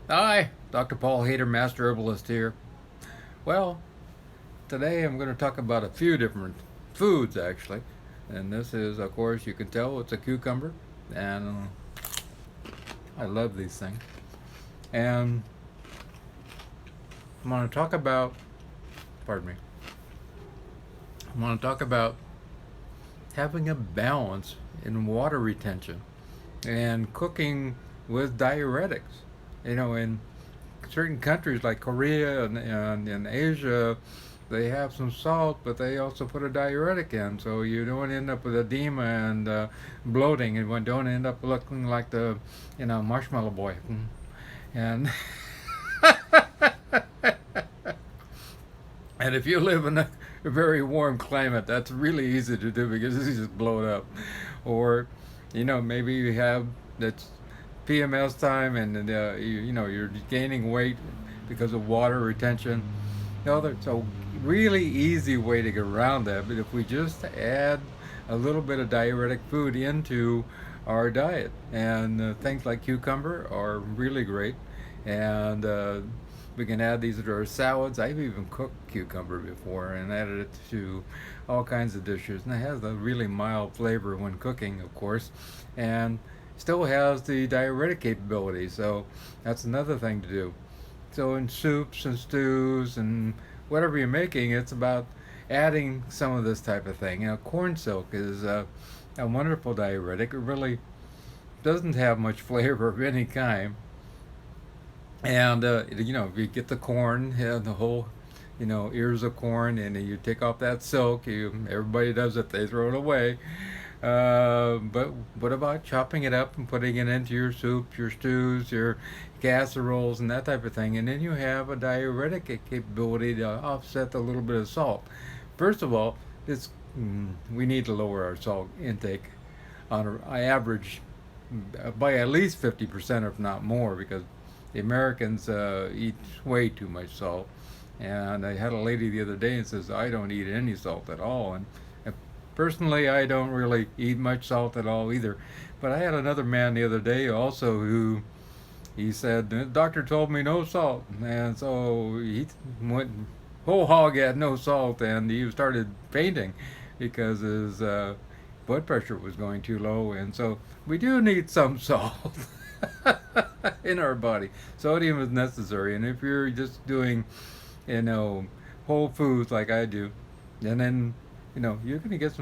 Hi, Dr. Paul Haider, Master Herbalist here. Well, today I'm going to talk about a few different foods actually. And this is, of course, you can tell it's a cucumber. And I love these things. And I'm going to talk about, pardon me, I want to talk about having a balance in water retention and cooking with diuretics. In certain countries like Korea and in Asia, they have some salt, but they also put a diuretic in, so you don't end up with edema and bloating, and you don't end up looking like the, marshmallow boy. And and if you live in a very warm climate, that's really easy to do because you just blow it up. Or, maybe you have that's PMS time and you're gaining weight because of water retention. There's a really easy way to get around that, but if we just add a little bit of diuretic food into our diet, and things like cucumber are really great, and we can add these to our salads. I've even cooked cucumber before and added it to all kinds of dishes, and it has a really mild flavor when cooking, of course, and still has the diuretic capability. So that's another thing to do. So in soups and stews and whatever you're making, it's about adding some of this type of thing. Corn silk is a wonderful diuretic. It really doesn't have much flavor of any kind. And if you get the corn, the whole, ears of corn, and you take off that silk. Everybody does it; they throw it away. But what about chopping it up and putting it into your soups, your stews, your casseroles, and that type of thing? And then you have a diuretic capability to offset a little bit of salt. First of all, it's we need to lower our salt intake on an average by at least 50%, if not more, because the Americans eat way too much salt. And I had a lady the other day and says, I don't eat any salt at all. And personally, I don't really eat much salt at all either. But I had another man the other day also who he said, the doctor told me no salt. And so he went whole hog at no salt, and he started fainting because his blood pressure was going too low. And so we do need some salt in our body. Sodium is necessary. And if you're just doing, you know, whole foods like I do, and then, you're going to get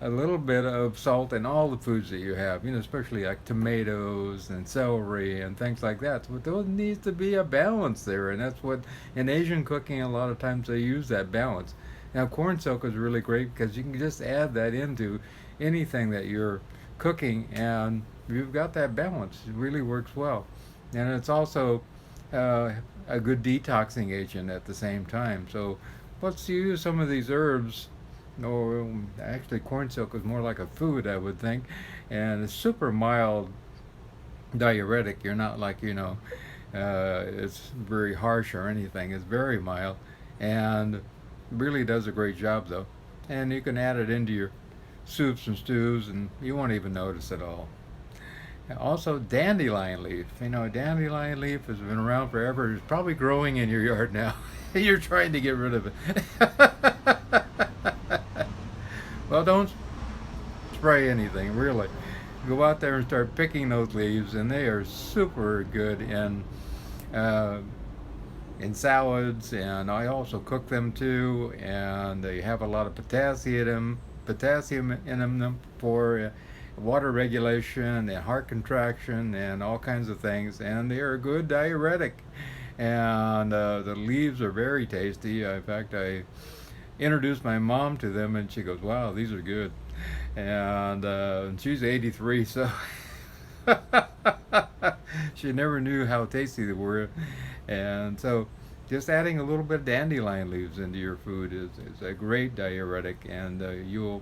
a little bit of salt in all the foods that you have, especially like tomatoes and celery and things like that. So there needs to be a balance there, and that's what in Asian cooking a lot of times they use that balance. Now, corn silk is really great because you can just add that into anything that you're cooking, and you've got that balance. It really works well, and it's also uh, a good detoxing agent at the same time. So let's use some of these herbs. Or actually, corn silk is more like a food, I would think, and it's super mild diuretic. You're not like it's very harsh or anything. It's very mild, and really does a great job though. And you can add it into your soups and stews, and you won't even notice it all. Also, dandelion leaf. Dandelion leaf has been around forever. It's probably growing in your yard now. You're trying to get rid of it. Well, don't spray anything, really. Go out there and start picking those leaves, and they are super good uh, in salads, and I also cook them too. And they have a lot of potassium in them for water regulation and heart contraction and all kinds of things. And they are a good diuretic. And the leaves are very tasty. In fact, I introduced my mom to them, and she goes, "Wow, these are good." And she's 83, so she never knew how tasty they were. And so, just adding a little bit of dandelion leaves into your food is a great diuretic, and you'll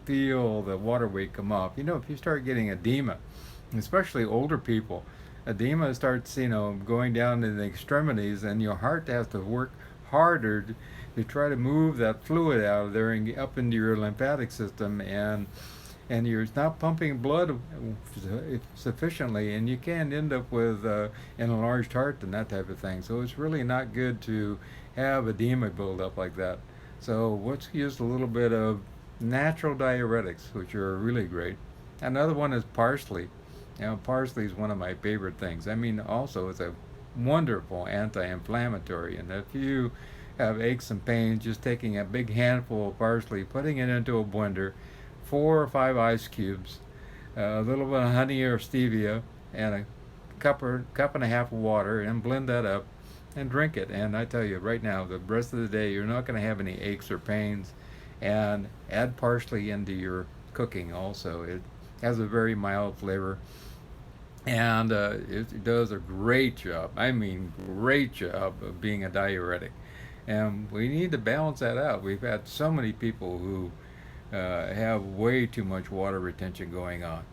feel the water weight come off. If you start getting edema, especially older people, edema starts, going down to the extremities, and your heart has to work harder to try to move that fluid out of there and get up into your lymphatic system. And and you're not pumping blood sufficiently, and you can end up with an enlarged heart and that type of thing. So it's really not good to have edema build up like that. So let's use a little bit of natural diuretics, which are really great. Another one is parsley. Parsley is one of my favorite things. I mean, also it's a wonderful anti-inflammatory, and if you have aches and pains, just taking a big handful of parsley, putting it into a blender, 4 or 5 ice cubes, a little bit of honey or stevia, and a cup and a half of water, and blend that up and drink it. And I tell you right now, the rest of the day, you're not going to have any aches or pains. And add parsley into your cooking also. It has a very mild flavor, and it does a great job. I mean, great job of being a diuretic. And we need to balance that out. We've had so many people who have way too much water retention going on.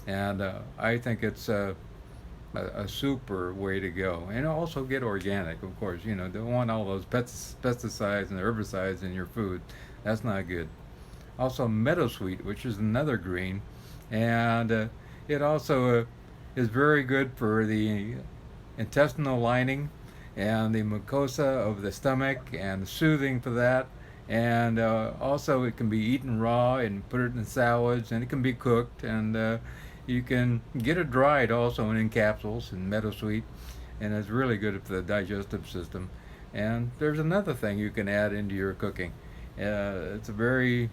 And I think it's a super way to go. And also get organic, of course. Don't want all those pesticides and herbicides in your food. That's not good. Also, meadowsweet, which is another green, and it also is very good for the intestinal lining and the mucosa of the stomach, and soothing for that. And also, it can be eaten raw and put it in salads, and it can be cooked, and you can get it dried also in capsules in meadowsweet, and it's really good for the digestive system. And there's another thing you can add into your cooking. It's a very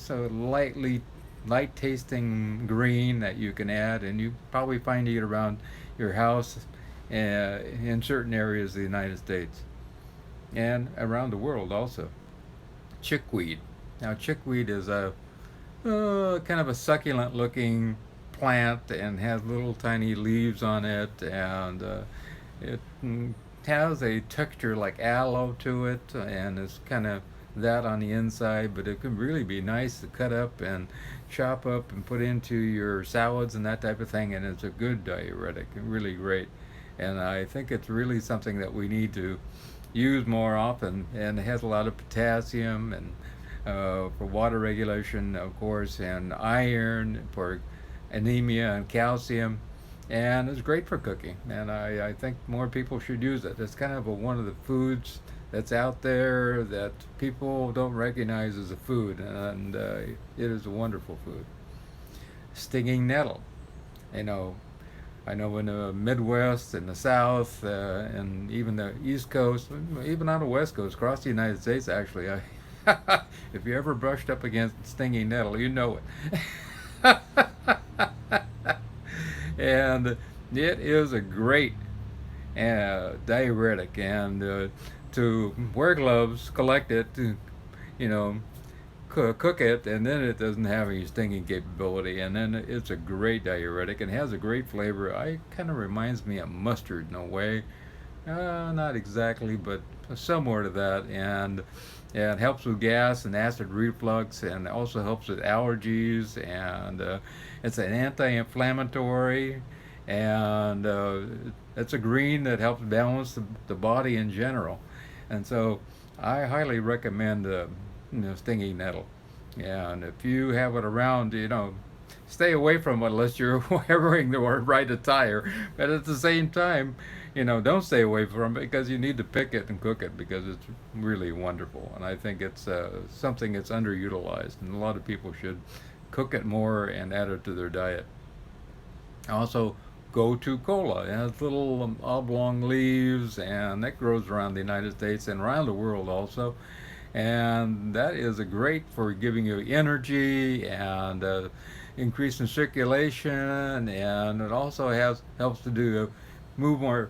light tasting green that you can add, and you probably find it around your house in certain areas of the United States and around the world also. Chickweed. Now, chickweed is a kind of a succulent looking plant and has little tiny leaves on it, and it has a texture like aloe to it, and it's kind of that on the inside, but it can really be nice to cut up and chop up and put into your salads and that type of thing, and it's a good diuretic, really great. And I think it's really something that we need to use more often, and it has a lot of potassium and for water regulation, of course, and iron for anemia and calcium, and it's great for cooking, and I think more people should use it. It's kind of one of the foods that's out there that people don't recognize as a food, and it is a wonderful food. Stinging nettle. You know, I know in the Midwest and the South and even the East Coast, even on the West Coast, across the United States, actually, if you ever brushed up against stinging nettle, you know it. And it is a great diuretic, and to wear gloves, collect it, you know, cook it, and then it doesn't have any stinging capability, and then it's a great diuretic and has a great flavor. I kind of reminds me of mustard in a way, not exactly, but similar to that, and it helps with gas and acid reflux, and also helps with allergies, and it's an anti-inflammatory, and it's a green that helps balance the body in general, and so I highly recommend stinging nettle. Yeah, and if you have it around, stay away from it unless you're wearing the right attire. But at the same time, don't stay away from it because you need to pick it and cook it because it's really wonderful. And I think it's something that's underutilized, and a lot of people should cook it more and add it to their diet. Also, go-to cola. It has little oblong leaves, and that grows around the United States and around the world also. And that is a great for giving you energy and increasing circulation, and it also helps to move more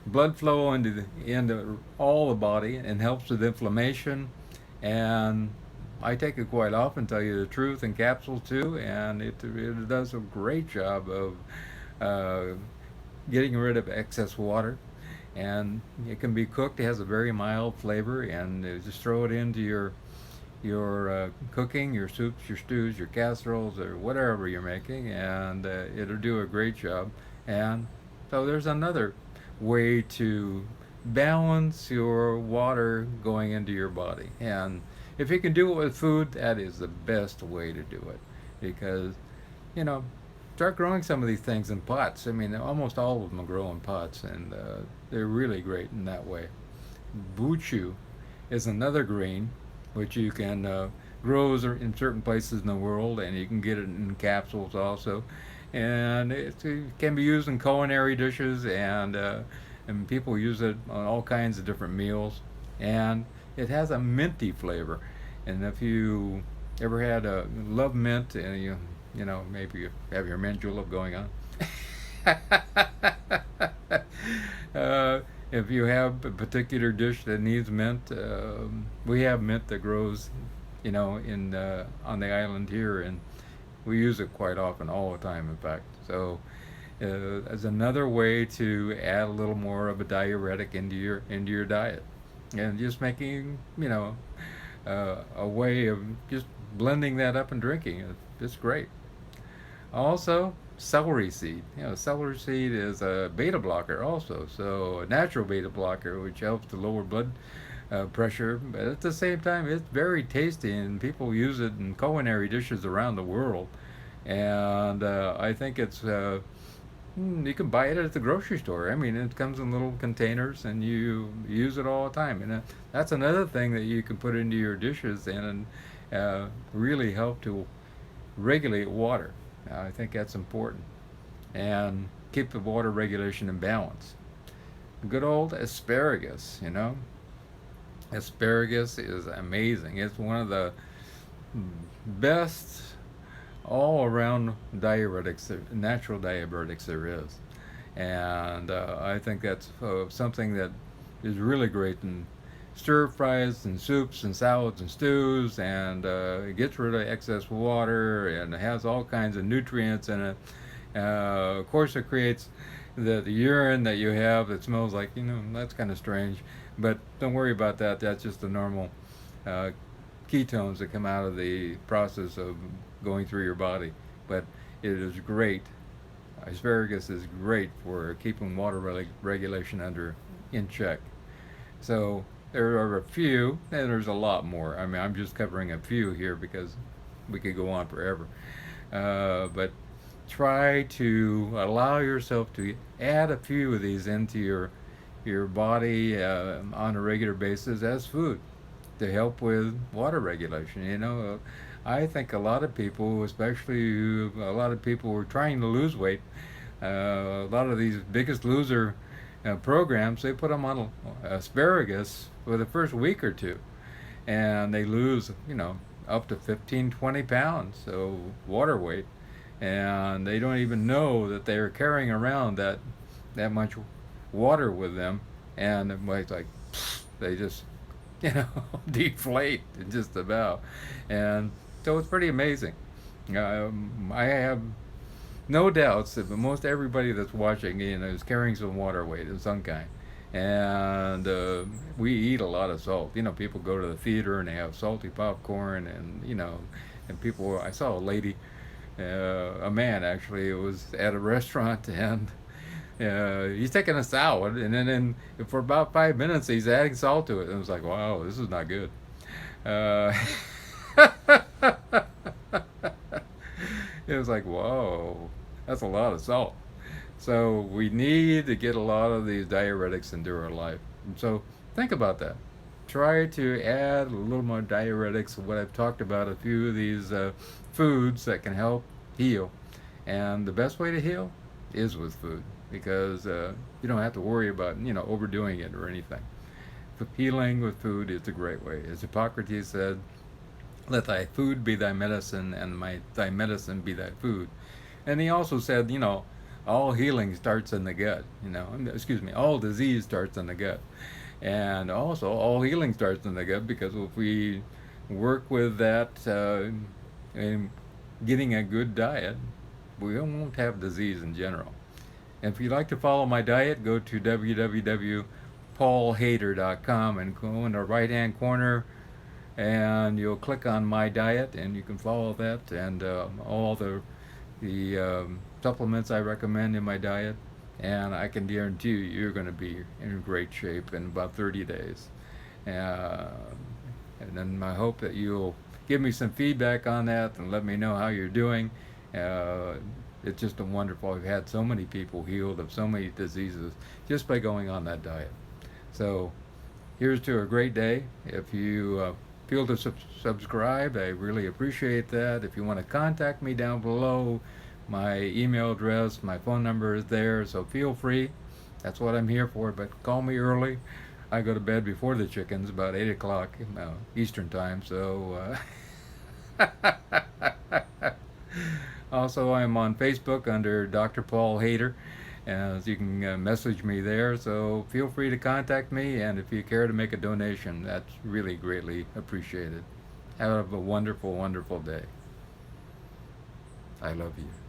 blood flow into all the body, and helps with inflammation. And I take it quite often, tell you the truth, in capsules too, and it does a great job of uh, getting rid of excess water, and it can be cooked. It has a very mild flavor, and just throw it into your cooking, your soups, your stews, your casseroles, or whatever you're making, and it'll do a great job. And so there's another way to balance your water going into your body, and if you can do it with food, that is the best way to do it. because, you know, start growing some of these things in pots. I mean, almost all of them grow in pots, and they're really great in that way. Buchu is another green which you can grows in certain places in the world, and you can get it in capsules also. And it can be used in culinary dishes, and people use it on all kinds of different meals. And it has a minty flavor. And if you ever had a love mint, and maybe you have your mint julep going on. uh, if you have a particular dish that needs mint, we have mint that grows, in on the island here, and we use it quite often, all the time, in fact. So, as another way to add a little more of a diuretic into your diet, and just making a way of just blending that up and drinking it. It's great. Also, celery seed. Celery seed is a beta blocker also, so a natural beta blocker, which helps to lower blood pressure. But at the same time, it's very tasty, and people use it in culinary dishes around the world. And I think you can buy it at the grocery store. I mean, it comes in little containers, and you use it all the time. And that's another thing that you can put into your dishes and really help to regulate water. I think that's important, and keep the water regulation in balance. Good old asparagus. Asparagus is amazing. It's one of the best all around diuretics, natural diuretics there is. And I think that's something that is really great in stir fries and soups and salads and stews, and it gets rid of excess water, and it has all kinds of nutrients in it. Of course, it creates the urine that you have that smells like, that's kind of strange, but don't worry about that. That's just the normal uh, ketones that come out of the process of going through your body. But it is great. Asparagus is great for keeping water regulation in check. So there are a few, and there's a lot more. I mean, I'm just covering a few here because we could go on forever. But try to allow yourself to add a few of these into your body on a regular basis as food to help with water regulation. I think a lot of people, especially a lot of people who are trying to lose weight, a lot of these Biggest Loser programs, they put them on asparagus for the first week or two, and they lose, up to 15, 20 pounds of water weight, and they don't even know that they're carrying around that much water with them, and it's like they just deflate just about. And so it's pretty amazing. I have no doubts that most everybody that's watching is carrying some water weight of some kind. And we eat a lot of salt. People go to the theater and they have salty popcorn, and people. I saw a lady, a man actually, was at a restaurant, and he's taking a salad, and then for about 5 minutes he's adding salt to it, and it was like, wow, this is not good. Uh, it was like, whoa, that's a lot of salt. So we need to get a lot of these diuretics into our life. And so think about that. Try to add a little more diuretics. What I've talked about, a few of these foods that can help heal. And the best way to heal is with food, because you don't have to worry about overdoing it or anything. Healing with food is a great way. As Hippocrates said, "Let thy food be thy medicine, and thy medicine be thy food." And he also said, all healing starts in the gut. Excuse me, all disease starts in the gut, and also all healing starts in the gut, because if we work with that and getting a good diet, we won't have disease in general. And if you'd like to follow my diet, go to www.paulhaider.com and go in the right-hand corner, and you'll click on my diet, and you can follow that and all the supplements I recommend in my diet. And I can guarantee you're going to be in great shape in about 30 days. And then I hope that you'll give me some feedback on that and let me know how you're doing. It's just a wonderful. I've had so many people healed of so many diseases just by going on that diet. So here's to a great day. If you feel to subscribe, I really appreciate that. If you want to contact me down below, my email address, my phone number is there, so feel free. That's what I'm here for, but call me early. I go to bed before the chickens, about 8 o'clock Eastern time, so also I'm on Facebook under Dr. Paul Haider, and you can message me there, so feel free to contact me, and if you care to make a donation, that's really greatly appreciated. Have a wonderful, wonderful day. I love you.